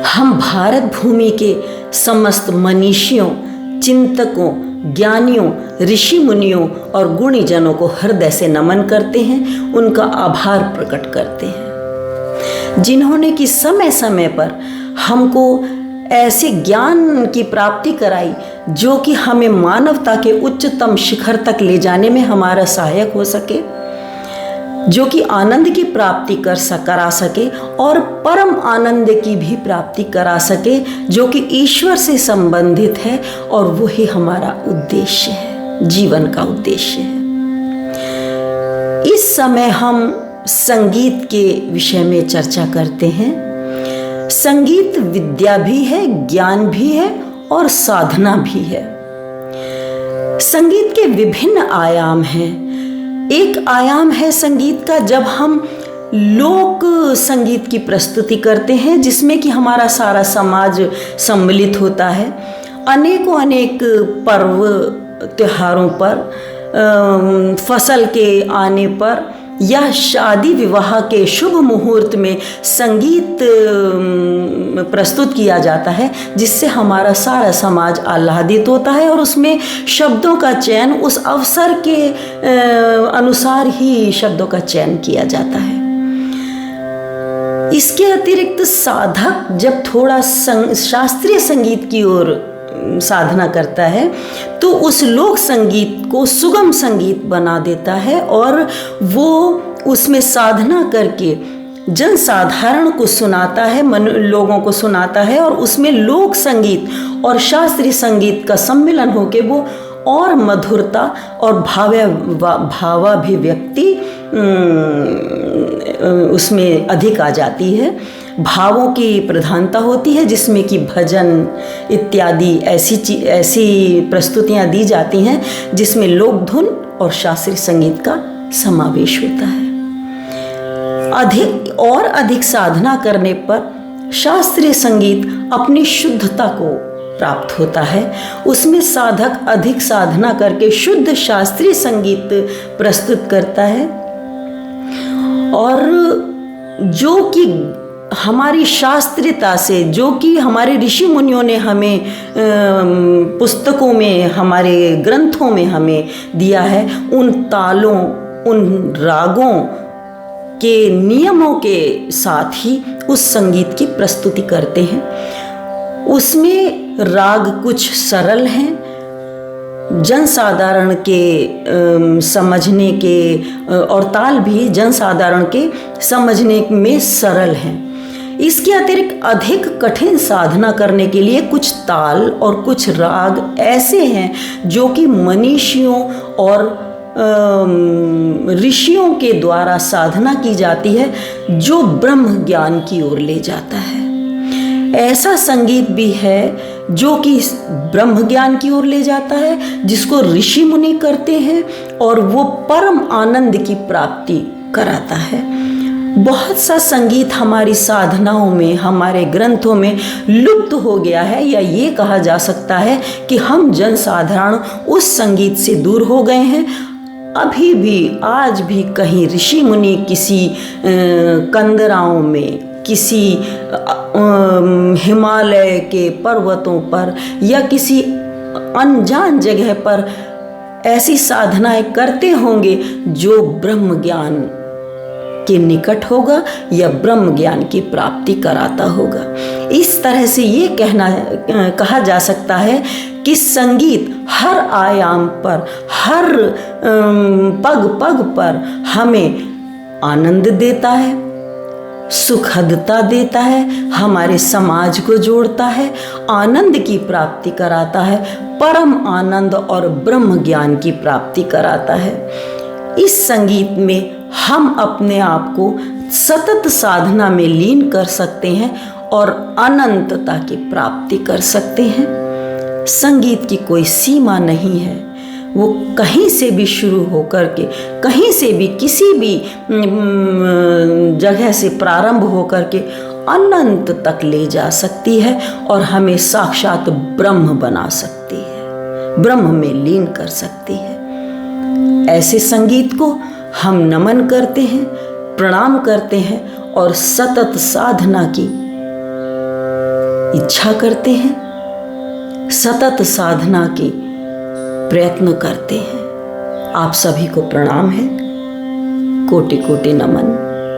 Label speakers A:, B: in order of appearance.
A: हम भारत भूमि के समस्त मनीषियों, चिंतकों, ज्ञानियों, ऋषि मुनियों और गुणीजनों को हृदय से नमन करते हैं, उनका आभार प्रकट करते हैं, जिन्होंने कि समय समय पर हमको ऐसे ज्ञान की प्राप्ति कराई जो कि हमें मानवता के उच्चतम शिखर तक ले जाने में हमारा सहायक हो सके, जो कि आनंद की प्राप्ति करा सके और परम आनंद की भी प्राप्ति करा सके, जो कि ईश्वर से संबंधित है और वही हमारा उद्देश्य है, जीवन का उद्देश्य है। इस समय हम संगीत के विषय में चर्चा करते हैं। संगीत विद्या भी है, ज्ञान भी है और साधना भी है। संगीत के विभिन्न आयाम हैं। एक आयाम है संगीत का जब हम लोक संगीत की प्रस्तुति करते हैं, जिसमें कि हमारा सारा समाज सम्मिलित होता है। अनेकों अनेक पर्व त्योहारों पर, फसल के आने पर या शादी विवाह के शुभ मुहूर्त में संगीत प्रस्तुत किया जाता है, जिससे हमारा सारा समाज आह्लादित होता है और उसमें शब्दों का चयन उस अवसर के अनुसार ही शब्दों का चयन किया जाता है। इसके अतिरिक्त साधक जब थोड़ा शास्त्रीय संगीत की ओर साधना करता है तो उस लोक संगीत को सुगम संगीत बना देता है और वो उसमें साधना करके जन साधारण को सुनाता है, लोगों को सुनाता है, और उसमें लोक संगीत और शास्त्रीय संगीत का सम्मिलन होके वो और मधुरता और भावाभिव्यक्ति उसमें अधिक आ जाती है। भावों की प्रधानता होती है, जिसमें कि भजन इत्यादि ऐसी प्रस्तुतियां दी जाती हैं जिसमें लोक धुन और शास्त्रीय संगीत का समावेश होता है। अधिक साधना करने पर शास्त्रीय संगीत अपनी शुद्धता को प्राप्त होता है। उसमें साधक अधिक साधना करके शुद्ध शास्त्रीय संगीत प्रस्तुत करता है और जो कि हमारी शास्त्रीयता से, जो कि हमारे ऋषि मुनियों ने हमें पुस्तकों में, हमारे ग्रंथों में हमें दिया है, उन तालों, उन रागों के नियमों के साथ ही उस संगीत की प्रस्तुति करते हैं। उसमें राग कुछ सरल हैं, जनसाधारण के समझने के, और ताल भी जनसाधारण के समझने में सरल हैं। इसके अतिरिक्त अधिक कठिन साधना करने के लिए कुछ ताल और कुछ राग ऐसे हैं जो कि मनीषियों और ऋषियों के द्वारा साधना की जाती है, जो ब्रह्म ज्ञान की ओर ले जाता है। ऐसा संगीत भी है जो कि ब्रह्म ज्ञान की ओर ले जाता है, जिसको ऋषि मुनि करते हैं और वो परम आनंद की प्राप्ति कराता है। बहुत सा संगीत हमारी साधनाओं में, हमारे ग्रंथों में लुप्त हो गया है, या ये कहा जा सकता है कि हम जनसाधारण उस संगीत से दूर हो गए हैं। अभी भी, आज भी कहीं ऋषि मुनि किसी कंदराओं में, किसी हिमालय के पर्वतों पर या किसी अनजान जगह पर ऐसी साधनाएं करते होंगे जो ब्रह्म ज्ञान के निकट होगा या ब्रह्म ज्ञान की प्राप्ति कराता होगा। इस तरह से ये कहा जा सकता है कि संगीत हर आयाम पर, हर पग पग पर हमें आनंद देता है, सुखदता देता है, हमारे समाज को जोड़ता है, आनंद की प्राप्ति कराता है, परम आनंद और ब्रह्म ज्ञान की प्राप्ति कराता है। इस संगीत में हम अपने आप को सतत साधना में लीन कर सकते हैं और अनंतता की प्राप्ति कर सकते हैं। संगीत की कोई सीमा नहीं है, वो कहीं से भी शुरू होकर के, कहीं से भी, किसी भी जगह से प्रारंभ होकर के अनंत तक ले जा सकती है और हमें साक्षात ब्रह्म बना सकती है, ब्रह्म में लीन कर सकती है। ऐसे संगीत को हम नमन करते हैं, प्रणाम करते हैं और सतत साधना की इच्छा करते हैं, सतत साधना की प्रयत्न करते हैं। आप सभी को प्रणाम है, कोटि कोटि नमन।